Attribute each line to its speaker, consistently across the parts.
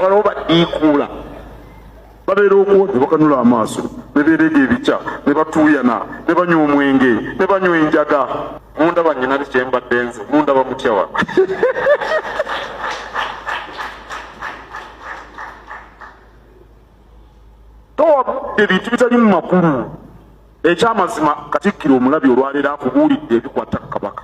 Speaker 1: waliwo baddiikuula babeera okwo ne bakanula amaaso ne beerega ebica ne batuuyana ne banywa omwenge ne banywa enjaga. Mundaba nnyina kyembadde nze mundaba mutyawa. Towabudde bintu bitali mu makulu. Ekyamazima Katikkiro omulabi olwaleero akubuulidde ebikwata Kabaka.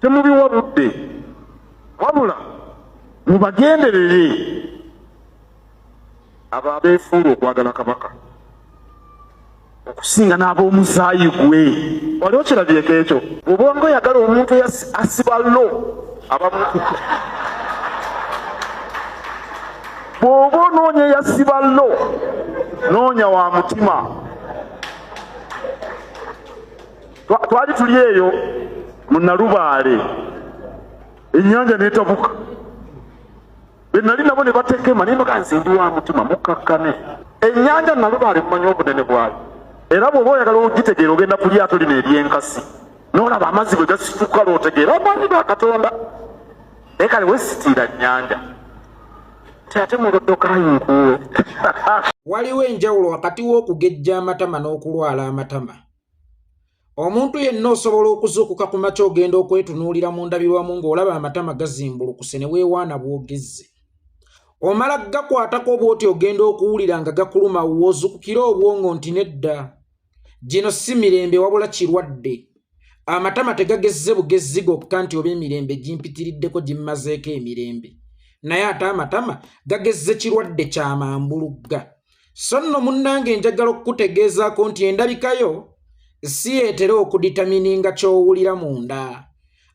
Speaker 1: Temubiwabudde wabula mubagenderere abo abeefuula okwagala Kabaka okusinga n'ab'omusaayi gwe. Wali okirabyeko ekyo? Bw'oba oyagala omuntu asiba lo abamu bw'oba onoonya yasiba lo noonya wa mutima. Twali tuli eyo mu Nalubaale ennyanja n'etabuka. Be nali nabo ne batekema naye nga nze ndi wa mutima mukkakkane. Ennyanja Nalubaale mumanyi obunene bwayo, era bw'oba oyagala ogitegeera ogenda ku lyato lino ery'enkasi n'olaba amazzi bwe gasituka lw'otegeera amaanyi ga Katonda. Naye kale wesitiira nnyanja ate mulodokayinkuwe.
Speaker 2: Waliwo enjawulo wakati w'okugejja amatama n'okulwala amatama. Omuntu yenna osobola okuzuukuka ku makya ogenda okwetunuulira mu ndabirwamu ng'olaba amatama gazimbulukuse ne weewaana bwogezze. Omala gakwatako bw'oti ogenda okuwulira nga gakuluma w'ozukukira obwongo nti nedda gino si mirembe wabula kirwadde. Amatama tegagezze bugezzi gokka nti oba emirembe gimpitiriddeko gimmazeeko emirembe, naye ate amatama gagezze kirwadde kya mambulugga. So nno munnange njagala okukutegeezaako nti endabikayo si yeetera okuditamininga ky'owulira munda.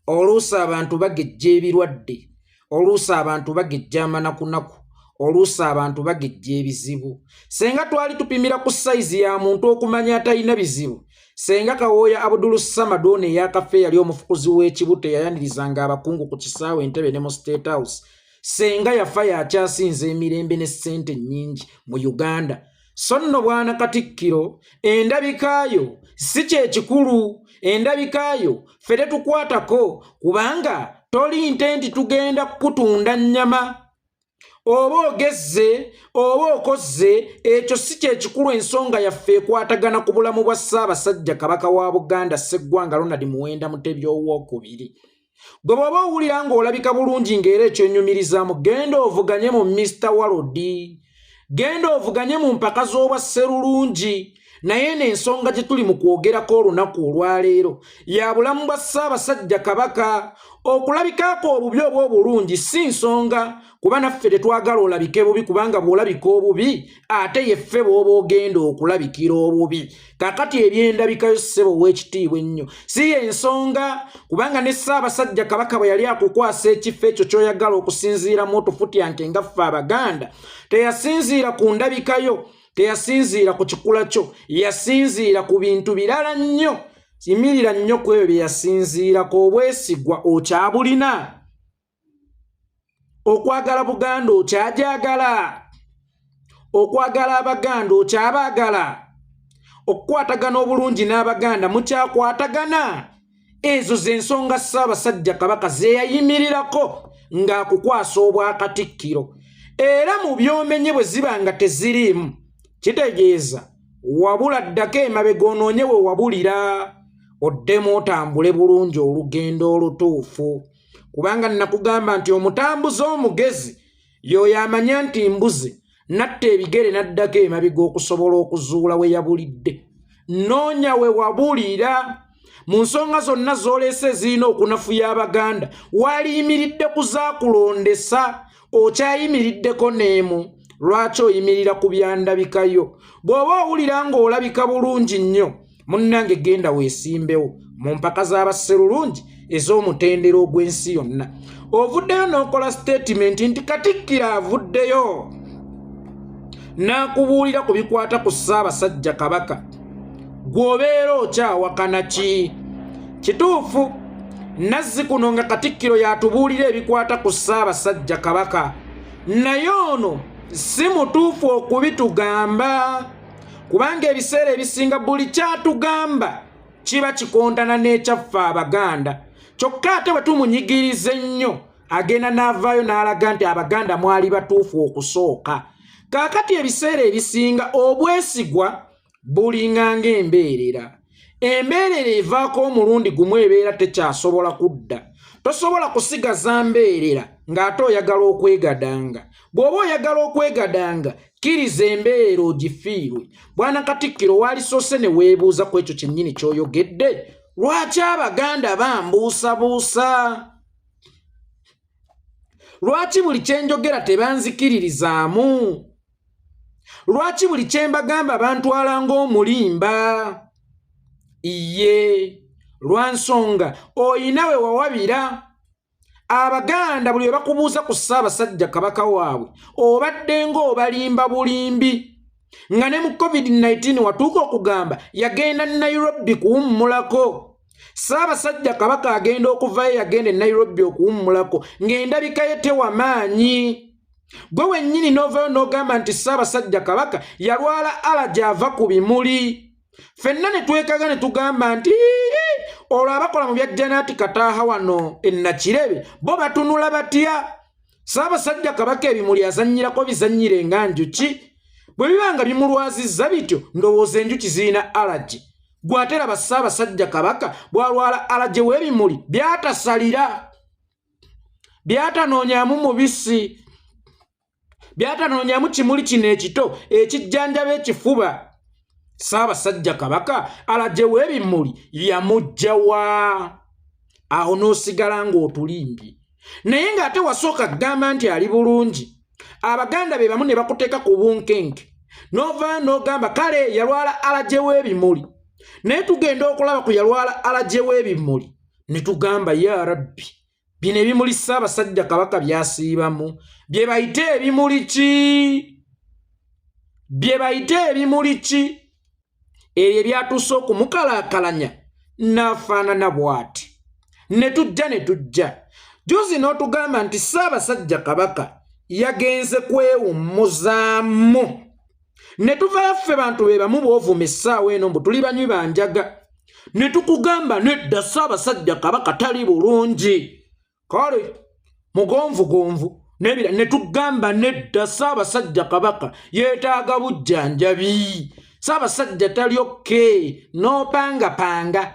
Speaker 2: Oluusi abantu bagejja ebirwadde, oluusi abantu bagejja amanakunaku, oluusi abantu bagejja ebizibu. Senga twali tupimira ku sayizi ya muntu okumanya atalina bizibu, senga Kawooya Abdul Samad ono eyakafe yali omufukuzi w'ekibuto eyayanirizanga abakungu ku kisaawe Entebbe ne mu State House, senga yafa yakyasinza emirembe ne ssente nnyingi mu Uganda. So nno bwana Katikkiro endabikaayo si kyekikulu. Endabikaayo ffe tetukwatako kubanga toli nti tugenda kutunda nnyama. Oba ogezze oba okozze ekyo si kyekikulu. Ensonga yaffe ekwatagana ku bulamu bwa Ssaabasajja Kabaka wa Buganda Sseggwanga Ronald Muwenda Mutebi owookubiri. Gwe bw'oba owulira ng'olabika bulungi ng'era ekyennyumirizaamu, genda ovuganye mu Mr. Walodi, genda ovuganye mu mpaka z'obwa Sserulungi. Naye n'ensonga gye tuli mu kwogerako olunaku olwaleero ya bulamu bwa Ssaabasajja Kabaka. Okulabikaako obubi oba obulungi si nsonga, kuba naffe tetwagala olabike bubi, kubanga bw'olabika obubi ate yeffe bw'oba ogenda okulabikira obubi. Kakati ebyendabikayo ssebo w'ekitiibwa ennyo si y'ensonga, kubanga ne Ssaabasajja Kabaka bwe yali akukwasa ekifo ekyo ky'oyagala okusinziiramu otufutyanke nga ffe Abaganda, teyasinziira ku ndabikayo, teyasinziira ku kikula kyo, yasinziira ku bintu birala nnyo. Yimirira nnyo ku ebyo bye yasinziirako. Obwesigwa okyabulina, okwagala Buganda okyajagala, okwagala Abaganda okyabaagala, okukwatagana obulungi n'Abaganda mukyakwatagana. Ezo z'ensonga Ssaabasajja Kabaka ze yayimirirako ng'akukwasa obwakatikkiro. Era mu byomenye bwe ziba nga teziriimu kitegeeza wabula ddako emabega onoonye we wabulira, oddemu otambule bulungi olugendo olutuufu. Kubanga nakugamba nti omutambuzi omugezi y'oyo amanya nti mbuzi natta ebigere n'addako emabega okusobola okuzuula we yabulidde. Noonya we wabulira. Mu nsonga zonna z'oleese zirina okunafuya Abaganda, waliyimiridde ku zaakulondesa, okyayimiriddeko n'emu. Lwaki oyimirira ku byandabikayo? Bw'oba owulira ng'olabika bulungi nnyo, munnange genda weesimbewo mu mpaka z'abasserulungi ez'omutendera ogw'ensi yonna. Ovuddeyo n'okola statement nti Katikkiro avuddeyo n'akubuulira ku bikwata ku Ssaabasajja Kabaka. Gw'obeera okyawakana ki? Kituufu Nazzikuno nga Katikkiro yatubuulira ebikwata ku Ssaabasajja Kabaka, naye ono si mutuufu okubitugamba, kubanga ebiseera ebisinga buli kyatugamba kiba kikontana n'ekyaffe Abaganda. kyokka ate bwe tumunyigiriza ennyo agenda n'avaayo n'alaga nti Abaganda mwali batuufu okusooka. Kaakati ebiseera ebisinga obwesigwa bulinga ng'embeerera. Embeerera evaako omulundi gumu ebeera tekyasobola kudda. Tosobola kusigaza mbeerera ng'ate oyagala okwegadanga. Bw'oba oyagala okwegadanga kkiriza embeerera ogifiirwe. Bwana Katikkiro waalisoose ne weebuuza ku ekyo kyennyini ky'oyogedde? Lwaki Abaganda bambuusabuusa? Lwaki buli kye njogera tebanzikiririzaamu? Lwaki buli kye mbagamba bantwala ng'omulimba? Iye, lwa nsonga oyina we wawabira. Abaganda buli we bakubuuza ku Ssaabasajja Kabaka waabwe obadde ng'obalimba bulimbi. Nga ne mu COVID-19 watuuka okugamba yagenda Nairobi kuwummulako. Ssaabasajja Kabaka agenda okuvayo yagenda Nairobi okuwummulako ng'endabika ye tewa maanyi. Gwe wennyini n'ovaayo n'ogamba nti Ssaabasajja Kabaka yalwala alaji ava ku bimuli. Ffenna ne twekaga ne tugamba nti olwo abakola mu bya Janaati Kataaha wano e Nakirebe bo batunula batya? Ssaabasajja Kabaka ebimuli azannyirako bizannyire nga njuki. Bwe bibanga bimulwazizza bityo ndowooza enjuki zirina alaji. Gw'ate laba Ssaabasajja Kabaka bw'alwala alaji w'ebimuli byatasalira, byatanoonyaamu mubisi, byatanoonyaamu kimuli kino ekito ekijjanjaba ekifuba. Ssaabasajja Kabaka alaji w'ebimuli yamujja wa? Awo n'osigala ng'otulimbye. Naye ng'ate wasooka kugamba nti ali bulungi. Abaganda be bamu ne bakuteeka ku bunkenke. N'ovaayo n'ogamba kale yalwala alaji w'ebimuli. Naye tugenda okulaba ku yalwala alaji w'ebimuli ne tugamba ya Rabbi, bino ebimuli Ssaabasajja Kabaka byasiibamu bye bayite ebimuli ki? Bye bayite ebimuli ki? Ebyo byatuuse okumukalaakalanya n'afaanana bw'ati. Ne tujja juzi n'otugamba nti Ssaabasajja Kabaka yagenze kwewummuzaamu. Ne tuvaayo ffe bantu be bamu b'ovuma essaawa eno mbu tuli banywi banjaga. Ne tukugamba nedda Ssaabasajja Kabaka tali bulungi. Kale mugonvugonvu n'ebira ne tugamba nedda Ssaabasajja Kabaka yeetaaga bujjanjabi. Ssaabasajja tali okke n'opangapanga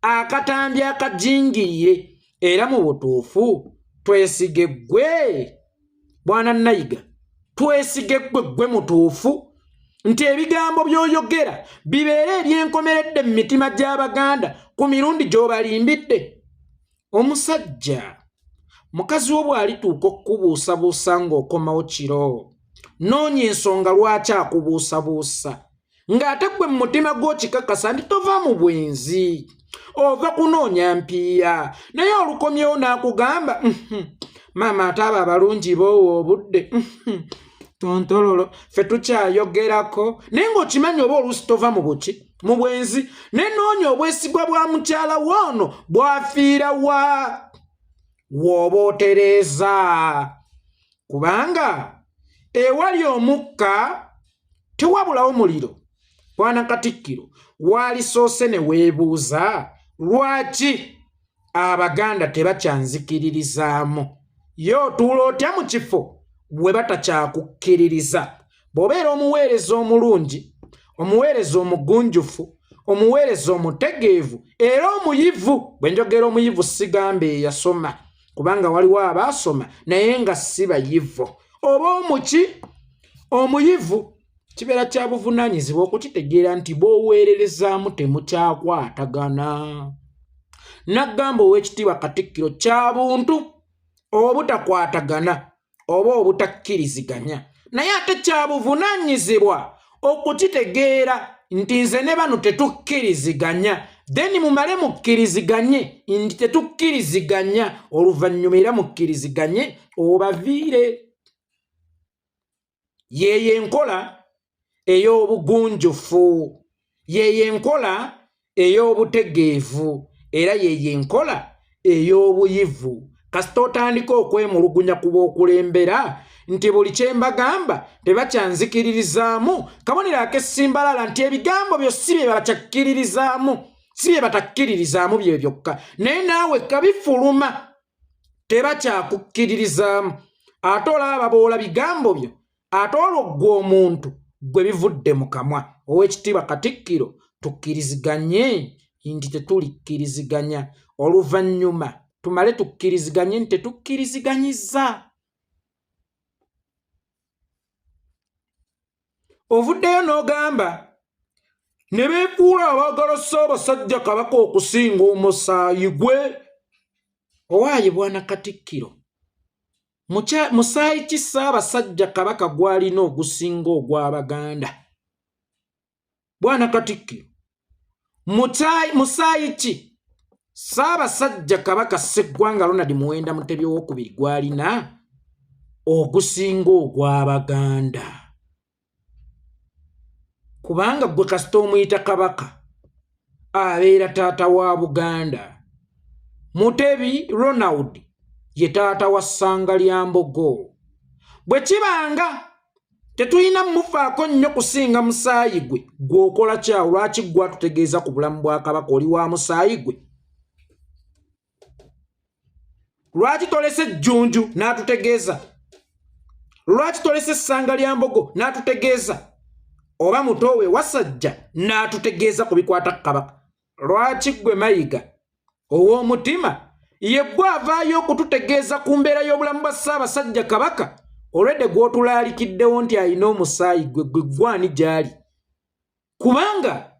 Speaker 2: akatambi akajingirire. Era mu butuufu twesige ggwe Bwana Nayiga, twesige ggwe mutuufu nti ebigambo by'oyogera bibeere ebyenkomeredde mu mitima gy'Abaganda ku mirundi gy'obalimbidde. Omusajja mukazi wo bw'alituuka okukubuusabuusa ng'okomawo kiro, noonya ensonga lwaki akubuusabuusa, ng'ate ggwe mu mutima gw'okikakasa nti tova mu bwenzi, ova kunoonya mpiya. Naye olukomyewo n'akugamba maama ate abo abalungi boowa obudde tontololo ffe tukyayogerako. Naye ng'okimanyi oba oluusi tova mu buki mu bwenzi. Naye noonya obwesigwa bwa mukyala woono bwafiira wa? W'oba otereeza. Kubanga ewali omukka tewabulawo muliro. Bwana Katikkiro waalisoose ne weebuuza lwaki Abaganda tebakyanzikiririzaamu? Yo otuula otya mu kifo bwe batakyakukkiririza? Bw'obeera omuweereza omulungi, omuweereza omugunjufu, omuweereza omutegeevu era omuyivu. Bwe njogera omuyivu sigamba eyasoma, kubanga waliwo abaasoma naye nga si bayivu. Oba omuki omuyivu, kibeera kya buvunaanyizibwa okukitegeera nti bw'oweererezaamu temukyakwatagana. Naggamba Oweekitiibwa Katikkiro kya buntu obutakwatagana oba obutakkiriziganya, naye ate kya buvunaanyizibwa okukitegeera nti nze ne bano tetukkiriziganya, then mumale mukkiriziganye nti tetukkiriziganya, oluvannyuma era mukkiriziganye obaviire. Yeyo enkola ey'obugunjufu, yeyo enkola ey'obutegeevu, era yeyo enkola ey'obuyivu. Kasita otandika okwemulugunya ku b'okulembera nti buli kye mbagamba tebakyanzikiririzaamu, kabonero ak'essimbalala nti ebigambo byo si bye bakyakkiririzaamu. siye batakkiririzaamu bye byokka naye naawe kabifuluma tebakyakukkiririzaamu ate olaba boola bigambo byo ate olwo ggwe omuntu gwe bivudde mu kamwa ow'ekitiibwa Katikkiro tukkiriziganye nti tetulikkiriziganya oluvannyuma tumale tukkiriziganye nti tetukkiriziganyiza. Ovuddeyo n'ogamba ne beefuula abaagala Ssaabasajja Kabaka okusinga omusaayi gwe. Owaaye Bwana Katikkiro, musaayi ki Ssaabasajja Kabaka gw'alina ogusinga ogw'Abaganda? Bwana Katikkiro, musaayi ki Ssaabasajja Kabaka Sseggwanga Ronald Muwenda Mutebi II gw'alina ogusinga ogw'Abaganda? Kubanga gwe kasita omuyita Kabaka abeera taata wa Buganda. Mutebi Ronald ye taata wa ssanga lya Mbogo. Bwe kibanga tetulina mufaako nnyo kusinga musaayi gwe gw'okola kyawo lwaki gwatutegeeza ku bulamu bwa Kabaka oli wa musaayi gwe? Lwaki tolese Jjunju n'atutegeeza? Lwaki tolese ssanga lya Mbogo n'atutegeeza? Oba mutowe Wasajja n'atutegeeza ku bikwata Kabaka? Lwaki gwe Mayiga ow'omutima ye gwe avaayo okututegeeza ku mbeera y'obulamu bwa Ssaabasajja Kabaka olwedde gw'otulaalikiddewo nti alina omusaayi gwe gwani gy'ali? Kubanga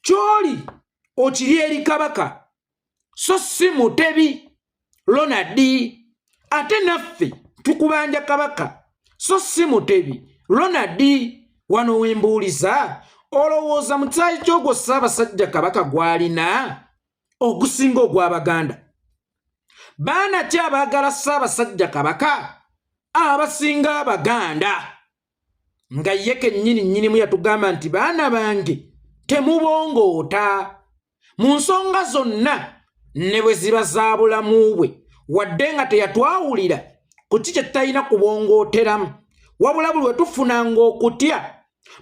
Speaker 2: ky'oli okiri eri Kabaka so si Mutebi Ronald. Ate naffe tukubanja Kabaka so si Mutebi Ronald. Wano wembuuliza olowooza musaayi ky'ogwo Ssaabasajja Kabaka gw'alina ogusinga ogw'Abaganda? Baana ki abaagala Ssaabasajja Kabaka abasinga Abaganda? Nga ye kennyini nnyinimu yatugamba nti baana bange temubongoota mu nsonga zonna ne bwe ziba za bulamu bwe, wadde nga teyatwawulira ku ki kye tutalina kubongooteramu, wabula buli bwe tufunanga okutya,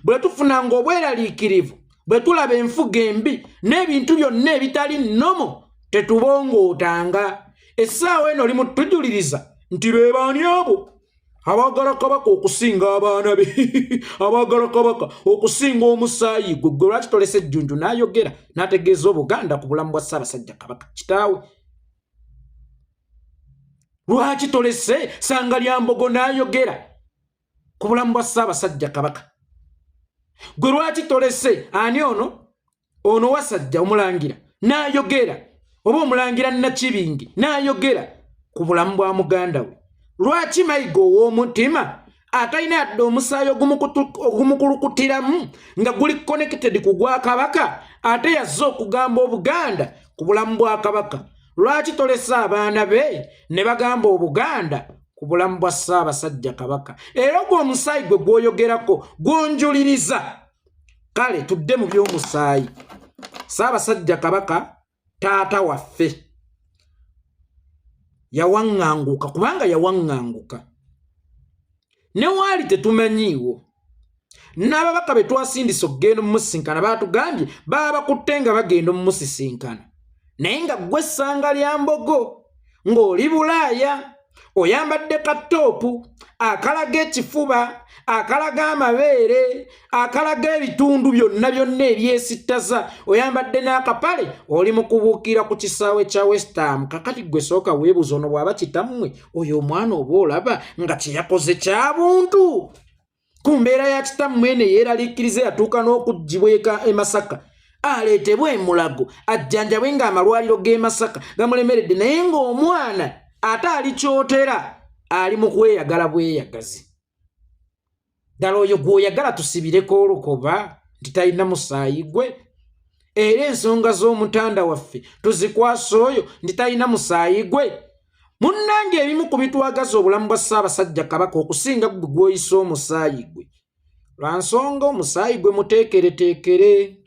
Speaker 2: bwe tufunanga obweraliikirivu, bwe tulaba enfuga embi n'ebintu byonna ebitali nnomo tetubongootanga. Essaawa eno oli mutujuliriza nti be baani abo abaagala Kabaka okusinga abaana be abaagala Kabaka okusinga omusaayi gwe. Gwe lwaki tolese Jjunju n'ayogera n'ategeeza Obuganda ku bulamu bwa Ssaabasajja Kabaka kitaawe? Lwaki tolese ssanga lya Mbogo n'ayogera ku bulamu bwa Ssaabasajja Kabaka? Gwe lwaki tolese ani ono Wasajja Omulangira n'ayogera, oba Omulangira Nakibingi n'ayogera ku bulamu bwa muganda we? Lwaki Mayiga ow'omutima atalina yadde omusaayi ogumukulukutiramu nga guli connected ku gwa Kabaka ate yazze okugamba Obuganda ku bulamu bwa Kabaka? Lwaki tolese abaana be ne bagamba Obuganda ku bulamu bwa Ssaabasajja Kabaka? Era ogwo omusaayi gwe gw'oyogerako gw'onjuliriza. Kale tudde mu by'omusaayi. Ssaabasajja Kabaka taata waffe yawaŋŋanguka, kubanga yawaŋŋanguka ne waali tetumanyiiwo. N'ababaka be twasindise okugenda omumusisinkana baatugambye baba bakutte nga bagenda omumusisinkana, naye nga ggwe ssanga lya Mbogo ng'oli Bulaaya oyambadde katoopu akalaga ekifuba, akalaga amabeere, akalaga ebitundu byonna ebyesittaza, oyambadde n'akapale, oli mu kubuukira ku kisaawe kya West Ham. Kakati gwe sooka weebuza ono bw'aba kitammwe oyo omwana oba olaba nga kye yakoze kya buntu. Ku mbeera ya kitammwe eno yeeraliikiriza yatuuka n'okuggyibwa e Masaka aleetebwe e Mulago ajjanjabwe ng'amalwaliro g'e Masaka gamulemeredde, naye ng'omwana ate ali kyotera ali mu kweyagala bweyagazi. Ddala oyo gw'oyagala tusibireko olukoba nti talina musaayi gwe? Era ensonga z'omutanda waffe tuzikwasa oyo nti talina musaayi gwe? Munnange ebimu ku bitwagaza obulamu bwa Ssaabasajja Kabaka okusinga gwe gw'oyisa omusaayi gwe. Lwa nsonga omusaayi gwe muteekereteekere.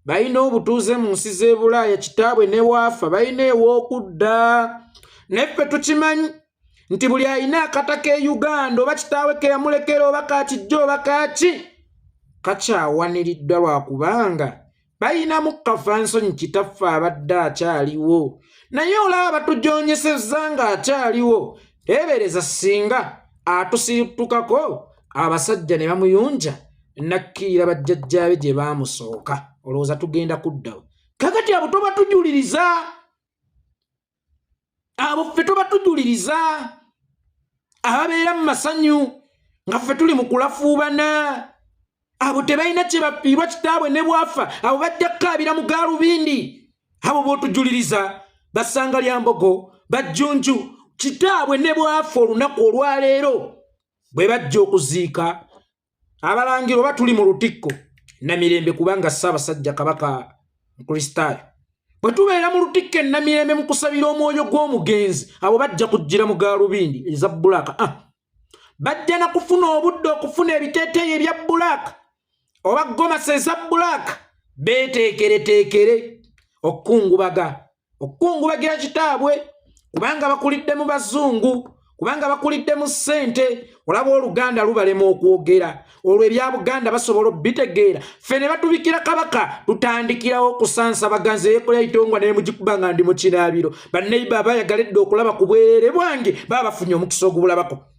Speaker 2: Balina obutuuze mu nsi z'e Bulaaya kitaabwe ne waafa balina ew'okudda. Neffe tukimanyi nti buli alina akataka e Uganda oba kitaawe ke yamulekera oba kakijja oba kaki kakyawaniridwa lwakubanga bayinamu Kafansonyi kitaffe abadde akyaliwo naye olaba batujonyesezza nga akyaliwo ebereza singa atusiritukako abasajja ne bamuyunja nakkiira bajjajjaabe gye baamusooka olowooza tugenda kuddawo kakati abo tobatujuliriza abo ffe tobatujuliriza ababeera mu masanyu nga ffe tuli mu kulafuubana abo tebalina kye bafiirwa kitaabwe ne bwafa abo bajja kkaabira mu gaalubindi abo bootujuliriza basanga lya mbogo bajjunju kitaabwe ne bwafa olunaku olwaleero bwe bajja okuziika abalangira oba tuli mu lutikko Namirembe kubanga Ssaabasajja Kabaka Mukristaayo bwe tubeera mu lutikko e Namirembe mu kusabira omwoyo gw'omugenzi abo bajja kujjira mu gaalubindi eza bbulaaka bajja na kufuna obudde okufuna ebiteeteeyi ebya bbulaaka oba gomasi eza bbulaaka beeteekereteekere okukungubagira kitaabwe kubanga bakulidde mu bazungu kubanga bakulidde mu ssente olaba Oluganda lubalema okwogera olwo ebya Buganda basobola obitegeera ffe ne batubikira Kabaka tutandikirawo okusansa baganzi eyekola itongwa naye mugikuba nga ndi mu kinaabiro banneiba bayagaledde okulaba ku bwerere bwange baba bafunye omukisa ogubulabako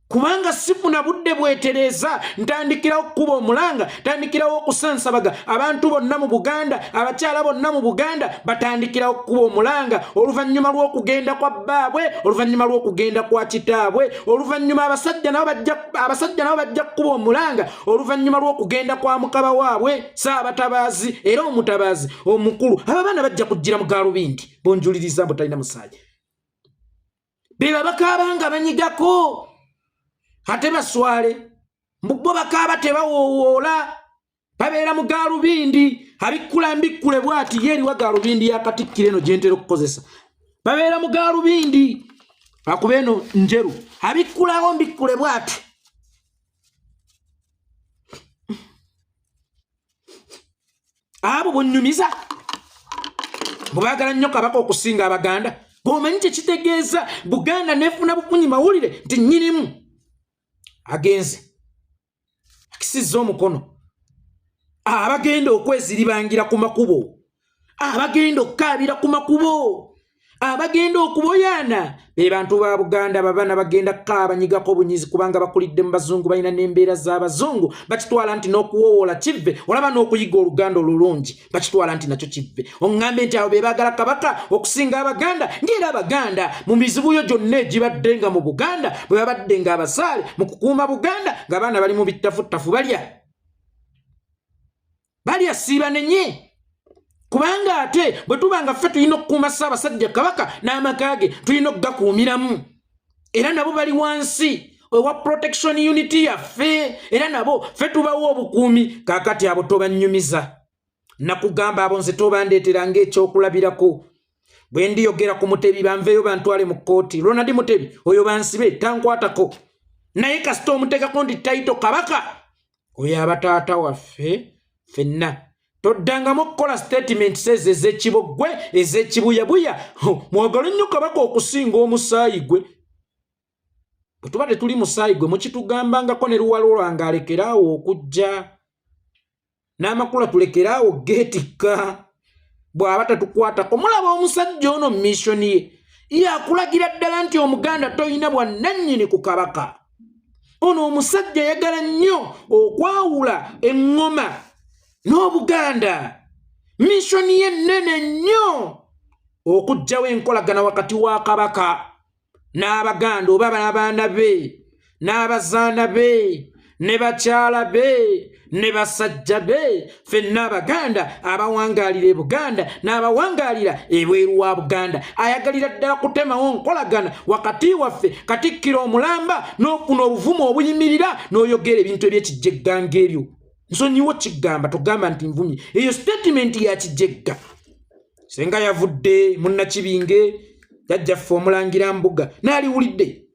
Speaker 2: kubanga sifuna budde bwetereeza ntandikirawo okukuba omulanga ntandikirawo okusansabaga abantu bonna mu Buganda abakyala bonna mu Buganda batandikirawo okukuba omulanga oluvannyuma lw'okugenda kwa bbaabwe oluvannyuma lw'okugenda kwa kitaabwe oluvannyuma abasajja nabo bajja kukuba omulanga oluvannyuma lw'okugenda kwa mukaba waabwe Ssaabatabaazi era omutabaazi omukulu abo abaana bajja kujjira mu gaalubindi bonjuliriza mbu talina musaayi be babakaaba nga banyigako ate baswale bo bakaaba tebawoowoola babeera mu gaalubindi abikkula mbikkule bw'ati ye eriwa gaalubindi ya Katikkiro eno gye ntera okukozesa babeera mu gaalubindi akuba eno njeru abikkulawo mbikkule bw'ati abo bonnyumiza mubaagala nnyo Kabaka okusinga Abaganda bw'omanyi kye kitegeeza Buganda neefuna bufunyi mawulire nti nnyinimu agenze akisizza omukono abagenda okweziribangira ku makubo abagenda okkaabira ku makubo abagenda okuboyaana be bantu ba Buganda babana bagenda kkaabanyigako bunyizi kubanga bakulidde mu bazungu balina n'embeera z'abazungu bakitwala nti n'okuwoowola kivve olaba n'okuyiga Oluganda olulungi bakitwala nti nakyo kivve oŋŋambe nti abo be baagala Kabaka okusinga Abaganda ng'era Abaganda mu mizibuyo gyonna egibadde nga mu Buganda bwe babadde nga abasaale mu kukuuma Buganda ng'abaana bali mu bittafuttafu balya siibanenye kubanga ate bwe tubanga ffe tulina okukuuma Ssaabasajja Kabaka n'amaka ge tulina okugakuumiramu era nabo bali wansi owa protection unity yaffe era nabo ffe tubawo obukuumi kaakati abo tobannyumiza nakugamba abo nze tobandeeteranga ekyokulabirako bwe ndiyogera ku Mutebi banveeyo bantwale mu kkooti Ronald Mutebi oyo bansibe tankwatako naye kasita omuteekako ndi tayito Kabaka oyo aba taata waffe ffenna toddangamu okukola statements ezo ez'ekibogwe ez'ekibuyabuya mwagala nnyo Kabaka okusinga omusaayi gwe bwe tuba tetuli musaayi gwe mukitugambangako ne luwalo lwange alekeraawo okujja n'amakula tulekeraawo geetikka bw'aba tatukwatako mulaba omusajja ono mu missioni ye yakulagira ddala nti Omuganda toyina bwannannyini ku Kabaka ono omusajja yagala nnyo okwawula eŋŋoma n'Obuganda missioni ye nnene nnyo okuggyawo enkolagana wakati wa Kabaka n'Abaganda oba n'abaana be n'abazaana be ne bakyala be ne basajja be ffenna Abaganda abawangaalira e Buganda n'abawangaalira ebweru wa Buganda ayagalira ddala kutemawo nkolagana wakati waffe Katikkiro omulamba n'ofuna obuvumu obuyimirira n'oyogera ebintu eby'ekijjegga ng'ebyo nsonyiwo kigamba togamba nti nvumye eyo statement ya kijjegga senga yavudde munnakibinge jajjaffe omulangira Mbuga n'aliwulidde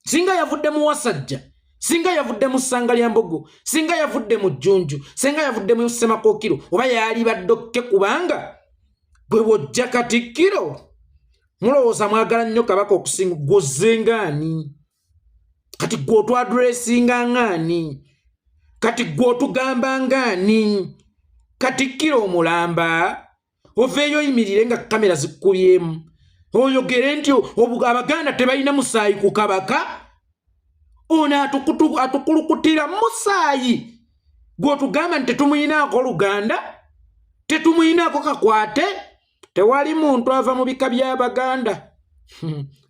Speaker 2: singa yavudde mu Wasajja singa yavudde mu ssanga lya Mbogo singa yavudde mu Jjunju singa yavudde mu Ssemakookiro oba yali baddokke kubanga bwe bw'ojja Katikkiro mulowooza mwagala nnyo Kabaka okusinga gozze ng'ani kati gwe otwadressinga ng'ani kati gwe otugamba ng'ani Katikkiro omulamba oveeyo yimirire nga kamera zikubyemu oyogere nti Abaganda tebalina musaayi ku Kabaka. Ono atukulukutira musaayi gw'otugamba nti tetumuyinaako Luganda, tetumuyinaako Kakwate. Tewali muntu ava mu bika by'Abaganda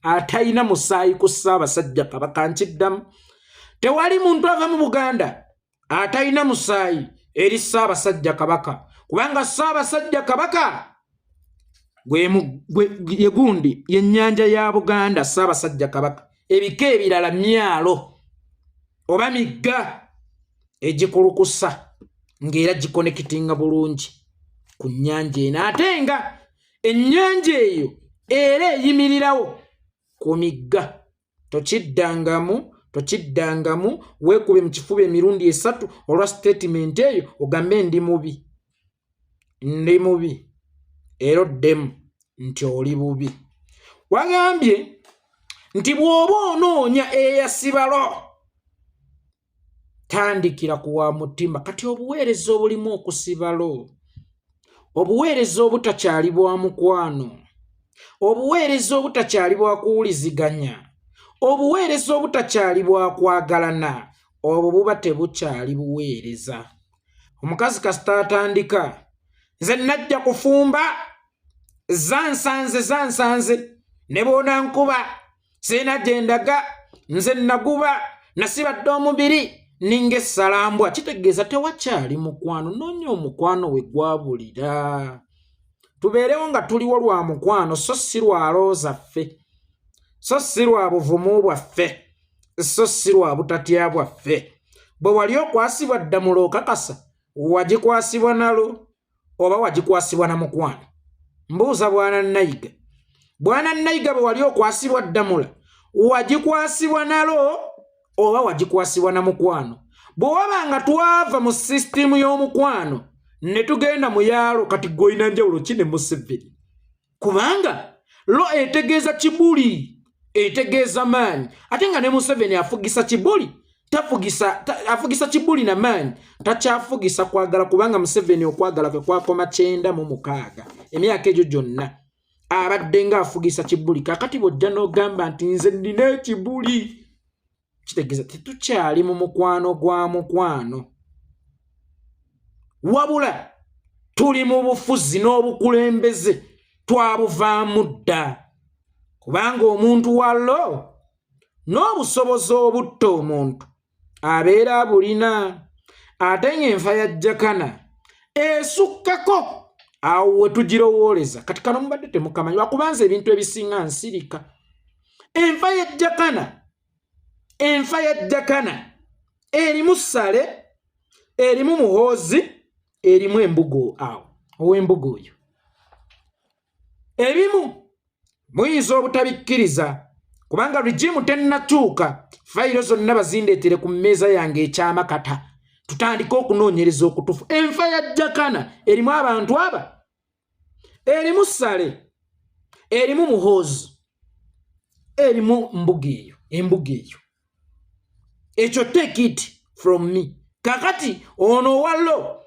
Speaker 2: atayina musaayi ku Ssaabasajja Kabaka. Nkiddamu, tewali muntu ava mu Buganda atayina musaayi eri Ssaabasajja Kabaka, kubanga Ssaabasajja Kabaka ye gundi y'ennyanja ya Buganda. Ssaabasajja Kabaka ebika ebirala myalo oba migga egikulukusa ng'era gikonekitinga bulungi ku nnyanja eno, ate nga ennyanja eyo era eyimirirawo ku migga. Tokiddangamu weekube mu kifuba emirundi 3 olwa statement eyo ogambe ndi mubi era oddemu nti oli bubi. Wagambye nti bw'oba onoonya eyasibalo tandikira ku wa mutima. Kati obuweereza obulimu okusibalo, obuweereza obutakyali bwa mukwano, obuweereza obutakyali bwa kuwuliziganya, obuweereza obutakyali bwa kwagalana, obwo buba tebukyali buweereza. Omukazi kasita atandika nze najja kufumba zansanze ne boona nkuba sina gyendaga nze naguba nasibadde omubiri ninga essalambwa, kitegeeza tewakyali mukwano. Noonya omukwano we gwabulira. Tubeerewo nga tuliwo lwa mukwano, so si lwa looza ffe, so si lwa buvumu bwaffe, so si lwa butatya bwaffe. Bwe wali okwasibwa Ddamula okakasa wagikwasibwa nalo oba wagikwasibwa na mukwano? Mbuuza Bwana Nayiga. Bwana Nayiga bwe wali okwasibwa Ddamula wagikwasibwa nalo oba wagikwasibwa na mukwano? Bwe wabanga twava mu sisitimu y'omukwano ne tugenda mu yaalo, kati goyina njawulo ki ne Museveni? Kubanga lo etegeeza kibuli, etegeeza maanyi, ate nga ne Museveni afugisa kibuli. Afugisa kibuli na maanyi, takyafugisa kwagala, kubanga Museveni okwagala kwe kwakoma 96 emyaka egyo gyonna abadde nga afugisa kibuli. Kakati bw'ojja n'ogamba nti nze nnina ekibuli, kitegeeza tetukyali mu mukwano gwa mukwano, wabula tuli mu bufuzi n'obukulembeze twabuvaamu dda. Kubanga omuntu wallo n'obusobozi obutta omuntu abeera abulina, ate ng'enfa ya Jakana esukkako awo we tugirowooleza. Kati kano mubadde temukamanyi, lwakubanza ebintu ebisinga nsirika. Enfa ya Jakana erimu ssale, erimu muhoozi, erimu embugo. Awo ow'embugo oyo ebimu muyinza obutabikkiriza, kubanga rigimu tennakyuka. Fayiro zonna bazindeetere ku mmeeza yange ekyamakata tutandike okunoonyereza okutufu. Enfa ya Jakana erimu abantu aba, erimu ssale, erimu muhoozi, erimu embuga eyo. Ekyo take it from me. Kakati ono wallo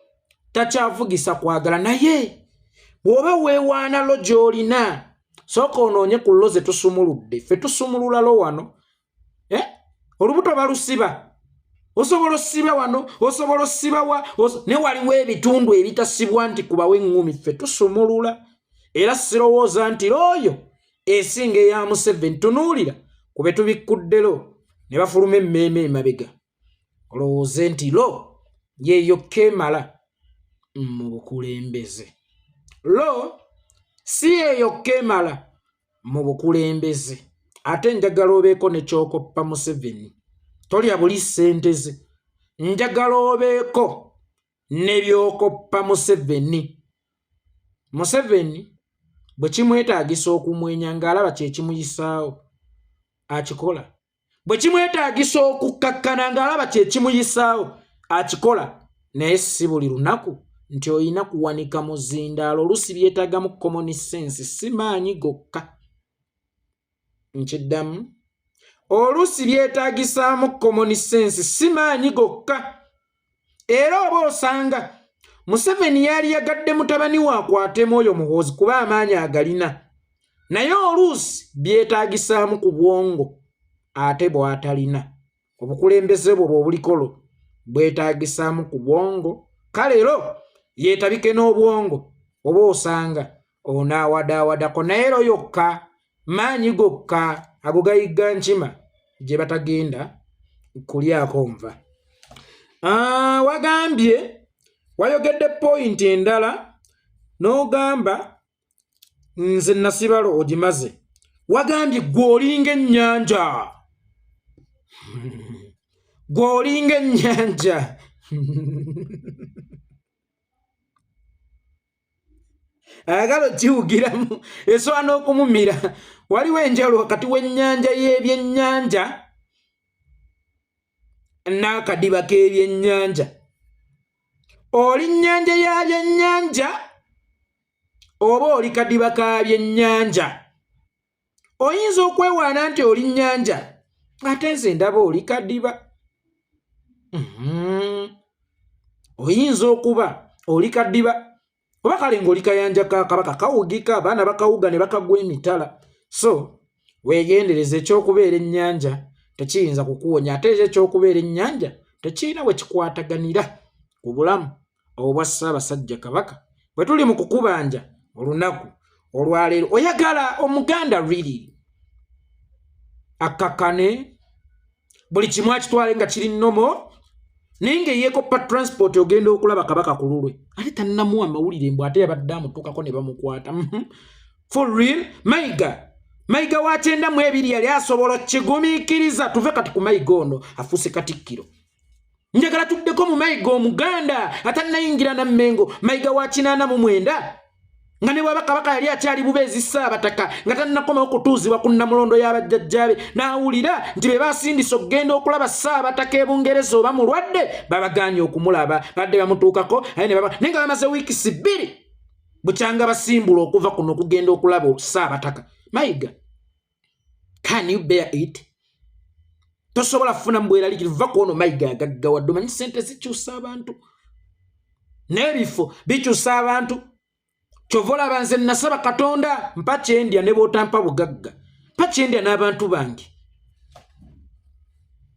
Speaker 2: takyavugisa kwagala, naye bw'oba weewaana lo gy'olina sooka onoonye ku lo ze tusumuludde. Ffe tusumulula lo wano, olubuto balusiba, osobola ossiba wano, osobola ossiba ne waliwo ebitundu ebitasibwa nti kubawe eŋŋumi. Ffe tusumulula, era sirowooza nti looyo esinga eya Museveni. Tunuulira ku be tubikkuddero ne bafuluma emmeeme emabega, olowooze nti lo yeeyo keemala mu bukulembeze. Lo si yeeyo keemala mu bukulembeze. Ate njagala obeeko ne ky'okoppa Museveni, tolya buli ssente ze. Njagala obeeko ne by'okoppa Museveni. Museveni bwe kimwetaagisa okumwenya ng'alaba kye kimuyisaawo akikola, bwe kimwetaagisa okukkakkana ng'alaba kye kimuyisaawo akikola. Naye si buli lunaku nti olina kuwanika muzindaalo. Oluusi byetaagamu common sense, si maanyi gokka. Nkiddamu, oluusi byetaagisaamu common sense, si maanyi gokka. Era oba osanga Museveni yali yagadde mutabani waakwatemu oyo muhoozi kuba amaanyi agalina naye oluusi byetaagisaamu ku bwongo ate bw'atalina obukulembeze bwo bw'obulikolo bwetaagisaamu ku bwongo kalero yeetabike n'obwongo oba osanga onaawadawadako naye ero yokka maanyi gokka ago gayigga nkima gye batagenda kulyako nva. Wagambye wayogedde point endala n'ogamba nze nasibalo ogimaze. Wagambye gwolinga ennyanja. Gwolinga ennyanja. Agalo kiwugiramu esobola n'okumumira. Waliwo enjawulo wakati w'ennyanja y'ebyennyanja n'akadiba k'ebyennyanja. Oli nnyanja ya byennyanja oba oli kadiba ka byennyanja. Oyinza okwewaana nti oli nnyanja ate nze ndaba oli kadiba. Oyinza okuba oli kadiba oba kale ng'oli kayanja ka kabaka kawugika abaana bakawuga ne bakagwa emitala. So weegendereza ekyokubeera ennyanja tekiyinza kukuwonya ate ekyokubeera ennyanja tekirina we kikwataganira ku bulamu obwa Ssaabasajja Kabaka. Bwe tuli mu kukubanja olunaku olwaleero oyagala omuganda really akkakane buli kimu akitwale nga kiri nnomo naye ng'eyeekoppa transport ogenda okulaba kabaka ku lulwe ate tannamuwa amawulire mbw ate yabadde amutuukako ne bamukwata. For real Mayiga wa 92 yali asobola kigumiikiriza tuve kati ku Mayiga ono afuuse Katikkiro. Njagala tuddeko mu Mayiga omuganda atannayingira na Mmengo Mayiga wa 89 nga ne bwaba kabaka yali akyali bubeezi Ssaabataka nga tannakomawo kutuuzibwa ku Namulondo y'abajjajjaabe n'awulira nti be baasindisa okugenda okulaba Ssaabataka e Bungereza oba mulwadde babagaanye okumulaba badde bamutuukako naye nga bamaze wiikisi 2 bukyanga basimbula okuva kuno okugenda okulaba Ssaabataka. Mayiga, can you bear it? Tosobola kufuna mbweraliikirivu va ku ono Mayiga agaggawadde omanyi ssente zikyusa abantu n'ebifo bikyusa abantu. Kyova olaba nze nasaba Katonda mpa kyendya ne bw'otampa bugagga mpa kyendya n'abantu bange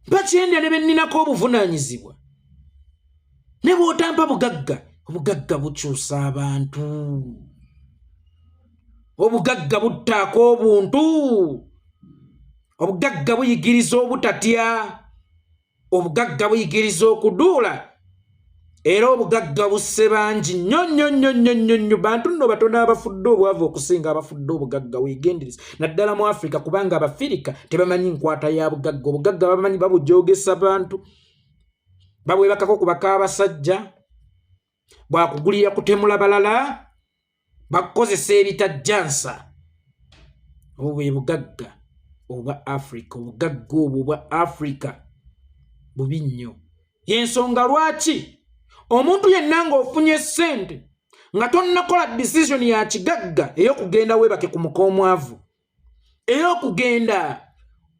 Speaker 2: mpa kyendya ne benninako obuvunaanyizibwa ne bw'otampa bugagga. Obugagga bukyusa abantu, obugagga buttaako obuntu, obugagga buyigiriza obutatya, obugagga buyigiriza okuduula era obugagga busse bangi nnyo bantu nno batono abafudde obwavu okusinga abafudde obugagga. Weegendereza naddala mu Afrika kubanga Abafirika tebamanyi nkwata ya bugagga. Obugagga bamanyi babujogesa bantu babwebakako kubaka abasajja bwakugulira kutemula balala bakozesa ebitajjansa. Obwe bugagga obwa Afrika. Obugagga obwo bwa Afrika bubi nnyo. Yensonga lwaki omuntu yenna ng'ofunye ssente nga tonnakola decision ya kigagga ey'okugenda weebake ku muka omwavu, ey'okugenda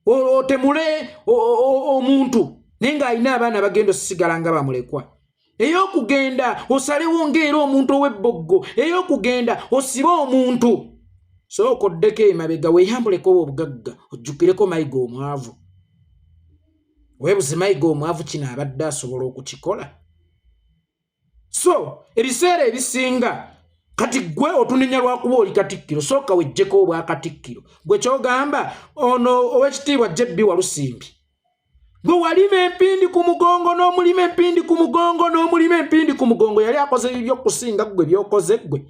Speaker 2: otemule omuntu naye ng'alina abaana bagenda osigala nga bamulekwa, ey'okugenda osalewo ng'era omuntu ow'ebboggo, ey'okugenda osibe omuntu. Sooka oddeko emabega weeyambuleko obugagga ojjukireko Mayiga omwavu. Weebuze Mayiga omwavu kino abadde asobola okukikola. So ebiseera ebisinga kati gwe otunenya lwakuba oli Katikkiro sooka wejjeko obwa Katikkiro. Gwe kyogamba ono ow'ekitiibwa JB Walusimbi gwe walima empindi ku mugongo n'omulima empindi ku mugongo n'omulima empindi ku mugongo yali akoze ebibyo okusinga gwe byokoze gwe.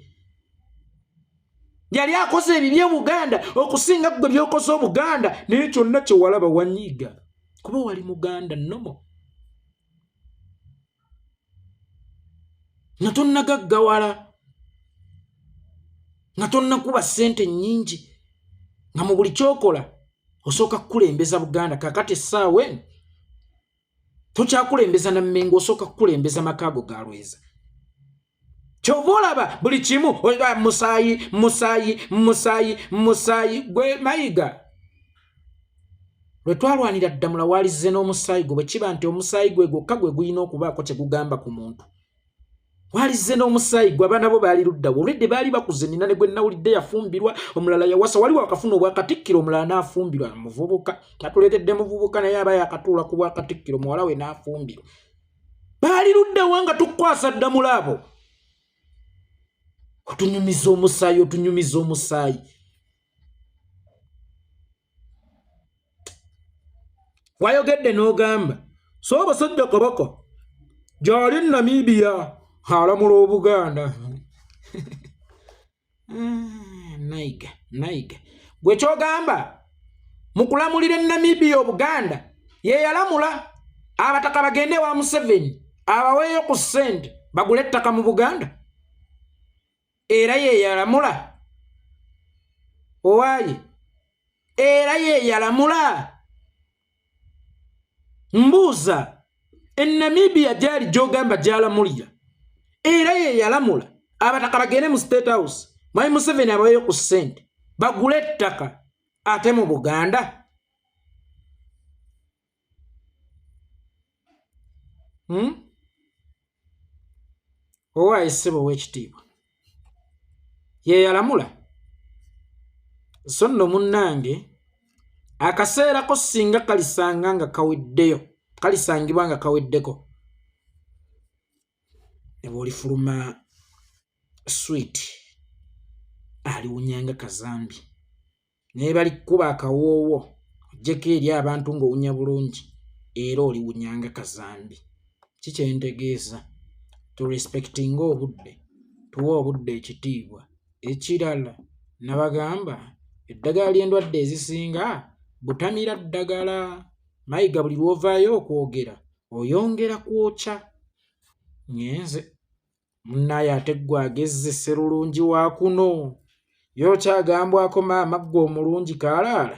Speaker 2: Yali akoze ebibyo Buganda okusinga gwe byokoze Obuganda naye kyonna kye walaba wanyiiga kuba wali Muganda nnomo. Nga tonnagaggawala, nga tonnakuba ssente nnyingi, nga mu buli kyokola osooka kukulembeza Buganda. Kakati essaawa eno tokyakulembeza na Mmengo, osooka kukulembeza makaago ga Lweza. Kyova olaba buli kimu musaayi. Gwe Mayiga lwe twalwanira Ddamula waalize n'omusaayi gwe bwe kiba nti omusaayi gwe gwokka gwe gulina okubaako kye gugamba ku muntu. walize n'omusaayi gwe abaana bo baali ludda olwedde baali bakuze nina ne gwe nawulidde yafumbirwa omulala yawasa waliwo akafuna obwakatikkiro omulala n'afumbirwa muvubuka atuleetedde muvubuka naye aba yakatuula ku bwakatikkiro muwala we n'afumbirwa baali luddawo nga tukwasa ddamula abo otunyumiza omusaayi wayogedde n'ogamba so abasajja kabaka gyali Namibia alamula Obuganda nayiga gwe kyogamba mu kulamulira Namibia Obuganda ye yalamula abataka bagende wa Museveni abaweeyo ku ssente bagule ettaka mu Buganda era ye yalamula owaaye era ye yalamula mbuuza Namibia gyali gyogamba gyalamulira era ye yalamula abataka bagende mu State House Mwai Museveni abaweeyo ku ssente bagule ettaka ate mu Buganda owaaye ssebo w'ekitiibwa ye yalamula so nno munnange akaseerako singa kalisanga nga kaweddeyo kalisangibwa nga kaweddeko ne bw'olifuluma sweet aliwunyanga kazambi naye balikuba akawoowo ojjeko eri abantu ng'owunya bulungi era oliwunyanga kazambi kikyentegeeza turespectinga obudde tuwa obudde ekitiibwa ekirala nabagamba eddagala ly'endwadde ezisinga butamira ddagala mayiga buli lw'ovaayo okwogera oyongera kwokya ngenze munnaye ate ggwe agezze sserulungi wa kuno yokyagambwako maama ggwe omulungi kaalaala